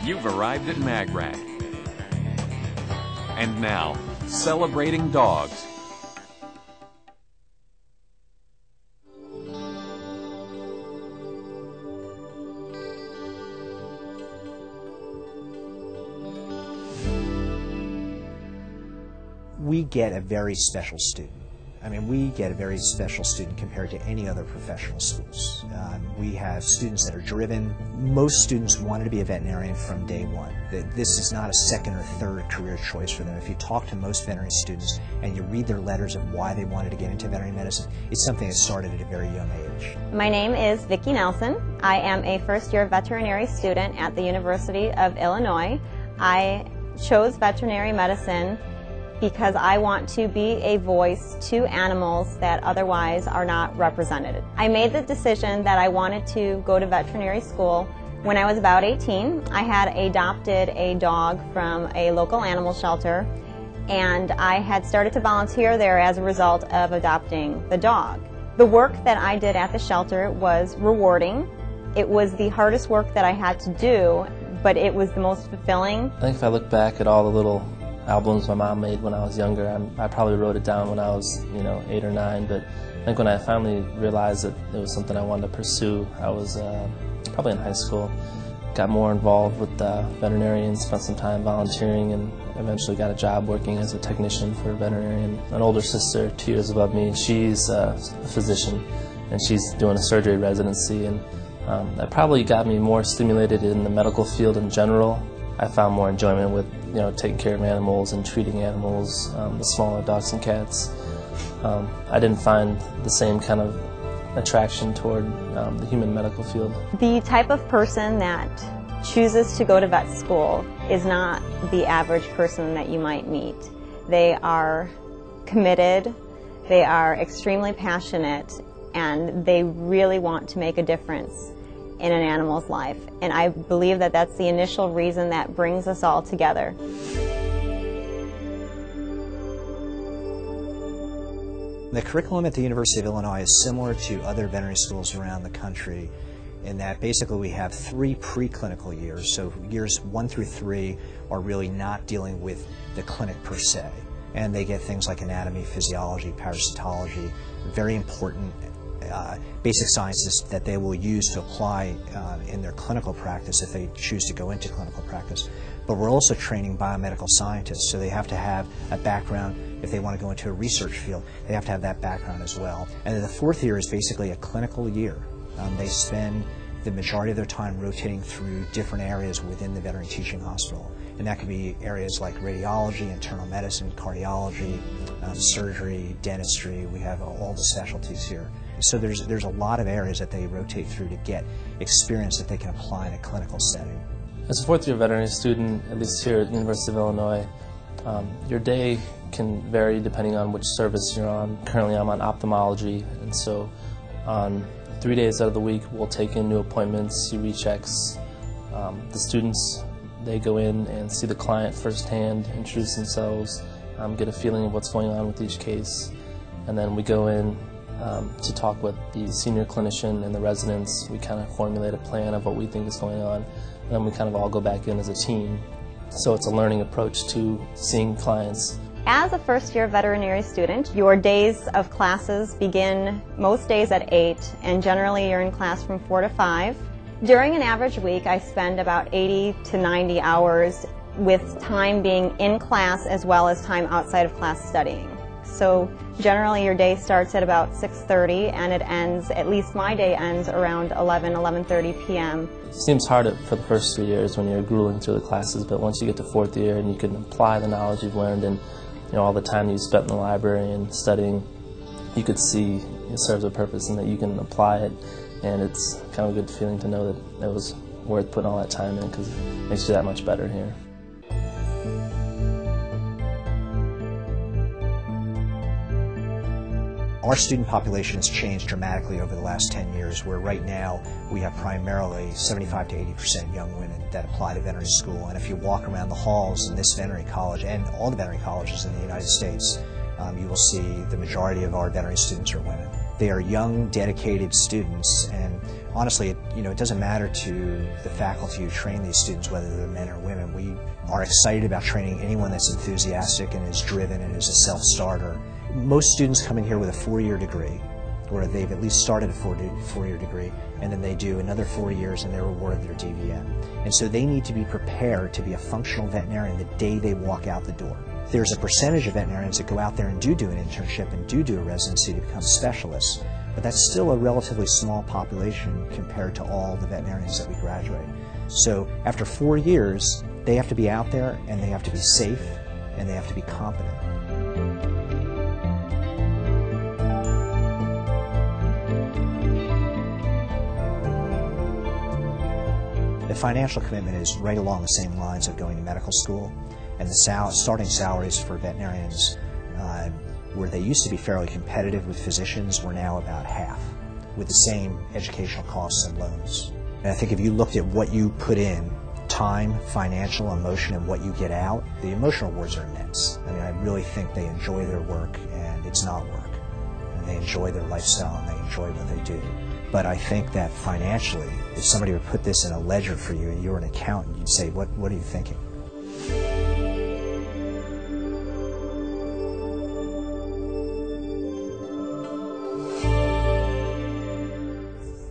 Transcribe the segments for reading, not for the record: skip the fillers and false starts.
You've arrived at MagRack. And now, celebrating dogs. We get a very special student. I mean, we get a very special student compared to any other professional schools. We have students that are driven. Most students wanted to be a veterinarian from day one. This is not a second or third career choice for them. If you talk to most veterinary students and you read their letters of why they wanted to get into veterinary medicine, it's something that started at a very young age. My name is Vicki Nelson. I am a first-year veterinary student at the University of Illinois. I chose veterinary medicine because I want to be a voice to animals that otherwise are not represented. I made the decision that I wanted to go to veterinary school when I was about 18. I had adopted a dog from a local animal shelter, and I had started to volunteer there as a result of adopting the dog. The work that I did at the shelter was rewarding. It was the hardest work that I had to do, but it was the most fulfilling. I think if I look back at all the little albums my mom made when I was younger, I probably wrote it down when I was, 8 or 9, but I think when I finally realized that it was something I wanted to pursue, I was probably in high school. Got more involved with veterinarians, spent some time volunteering, and eventually got a job working as a technician for a veterinarian. An older sister, 2 years above me, she's a physician, and she's doing a surgery residency, and that probably got me more stimulated in the medical field in general. I found more enjoyment with taking care of animals and treating animals, the smaller dogs and cats. I didn't find the same kind of attraction toward the human medical field. The type of person that chooses to go to vet school is not the average person that you might meet. They are committed, they are extremely passionate, and they really want to make a difference in an animal's life. And I believe that that's the initial reason that brings us all together. The curriculum at the University of Illinois is similar to other veterinary schools around the country in that basically we have 3 preclinical years. So years 1 through 3 are really not dealing with the clinic per se. And they get things like anatomy, physiology, parasitology, very important basic sciences that they will use to apply in their clinical practice if they choose to go into clinical practice. But we're also training biomedical scientists, so they have to have a background. If they want to go into a research field, they have to have that background as well. And then the 4th year is basically a clinical year. They spend the majority of their time rotating through different areas within the veterinary teaching hospital. And that could be areas like radiology, internal medicine, cardiology, surgery, dentistry. We have all the specialties here. So there's a lot of areas that they rotate through to get experience that they can apply in a clinical setting. As a 4th-year veterinary student, at least here at the University of Illinois, your day can vary depending on which service you're on. Currently I'm on ophthalmology, and so on 3 days out of the week we'll take in new appointments, see rechecks. The students, they go in and see the client firsthand, introduce themselves, get a feeling of what's going on with each case, and then we go in to talk with the senior clinician and the residents. We kind of formulate a plan of what we think is going on, and then we kind of all go back in as a team. So it's a learning approach to seeing clients. As a first-year veterinary student, your days of classes begin most days at 8, and generally you're in class from 4 to 5. During an average week, I spend about 80 to 90 hours, with time being in class as well as time outside of class studying. So generally your day starts at about 6:30 and it ends, at least my day ends, around 11:30 p.m. It seems hard for the first 3 years when you're grueling through the classes, but once you get to 4th year and you can apply the knowledge you've learned and all the time you spent in the library and studying, you could see it serves a purpose and that you can apply it, and it's kind of a good feeling to know that it was worth putting all that time in because it makes you that much better here. Our student population has changed dramatically over the last 10 years, where right now we have primarily 75 to 80% young women that apply to veterinary school. And if you walk around the halls in this veterinary college and all the veterinary colleges in the United States, you will see the majority of our veterinary students are women. They are young, dedicated students, and honestly, it doesn't matter to the faculty who train these students whether they're men or women. We are excited about training anyone that's enthusiastic and is driven and is a self-starter. Most students come in here with a 4-year degree, or they've at least started a four-year degree, and then they do another 4 years and they're awarded their DVM. And so they need to be prepared to be a functional veterinarian the day they walk out the door. There's a percentage of veterinarians that go out there and do an internship and do a residency to become specialists, but that's still a relatively small population compared to all the veterinarians that we graduate. So after 4 years, they have to be out there and they have to be safe and they have to be competent. The financial commitment is right along the same lines of going to medical school, and the starting salaries for veterinarians, where they used to be fairly competitive with physicians, were now about half, with the same educational costs and loans. And I think if you looked at what you put in, time, financial, emotion, and what you get out, the emotional rewards are immense. I mean, I really think they enjoy their work, and it's not work. And they enjoy their lifestyle, and they enjoy what they do. But I think that financially, if somebody would put this in a ledger for you and you're an accountant, you'd say, what are you thinking?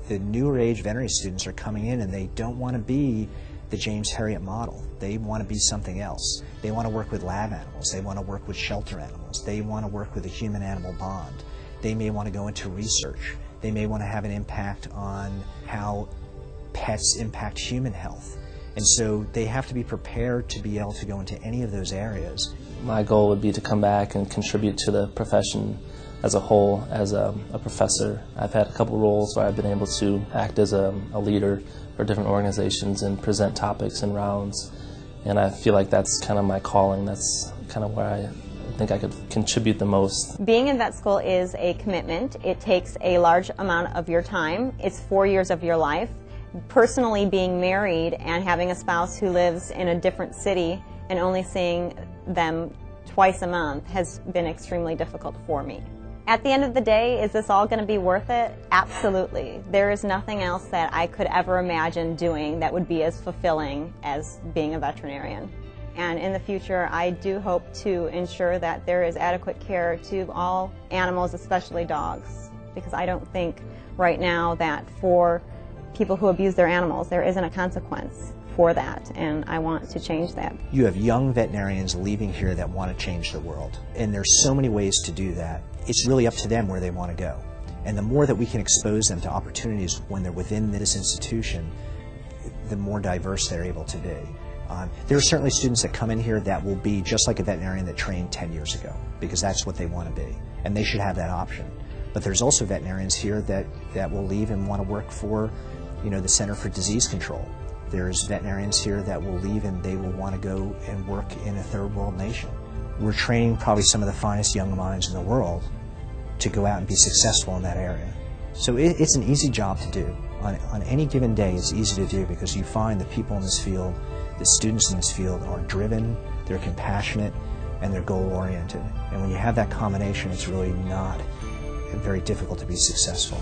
The newer age veterinary students are coming in and they don't want to be the James Herriot model. They want to be something else. They want to work with lab animals. They want to work with shelter animals. They want to work with a human-animal bond. They may want to go into research. They may want to have an impact on how pets impact human health. And so they have to be prepared to be able to go into any of those areas. My goal would be to come back and contribute to the profession as a whole, as a professor. I've had a couple roles where I've been able to act as a leader for different organizations and present topics and rounds. And I feel like that's kind of my calling. That's kind of where I think I could contribute the most. Being in vet school is a commitment. It takes a large amount of your time. It's 4 years of your life. Personally, being married and having a spouse who lives in a different city and only seeing them twice a month has been extremely difficult for me. At the end of the day, is this all going to be worth it? Absolutely. There is nothing else that I could ever imagine doing that would be as fulfilling as being a veterinarian. And in the future, I do hope to ensure that there is adequate care to all animals, especially dogs, because I don't think right now that for people who abuse their animals, there isn't a consequence for that, and I want to change that. You have young veterinarians leaving here that want to change the world, and there's so many ways to do that. It's really up to them where they want to go. And the more that we can expose them to opportunities when they're within this institution, the more diverse they're able to be. There are certainly students that come in here that will be just like a veterinarian that trained 10 years ago, because that's what they want to be, and they should have that option. But there's also veterinarians here that will leave and want to work for, the Center for Disease Control. There's veterinarians here that will leave and they will want to go and work in a third world nation. We're training probably some of the finest young minds in the world to go out and be successful in that area. So it's an easy job to do. On any given day, it's easy to do because you find the people in this field, the students in this field are driven, they're compassionate, and they're goal-oriented. And when you have that combination, it's really not very difficult to be successful.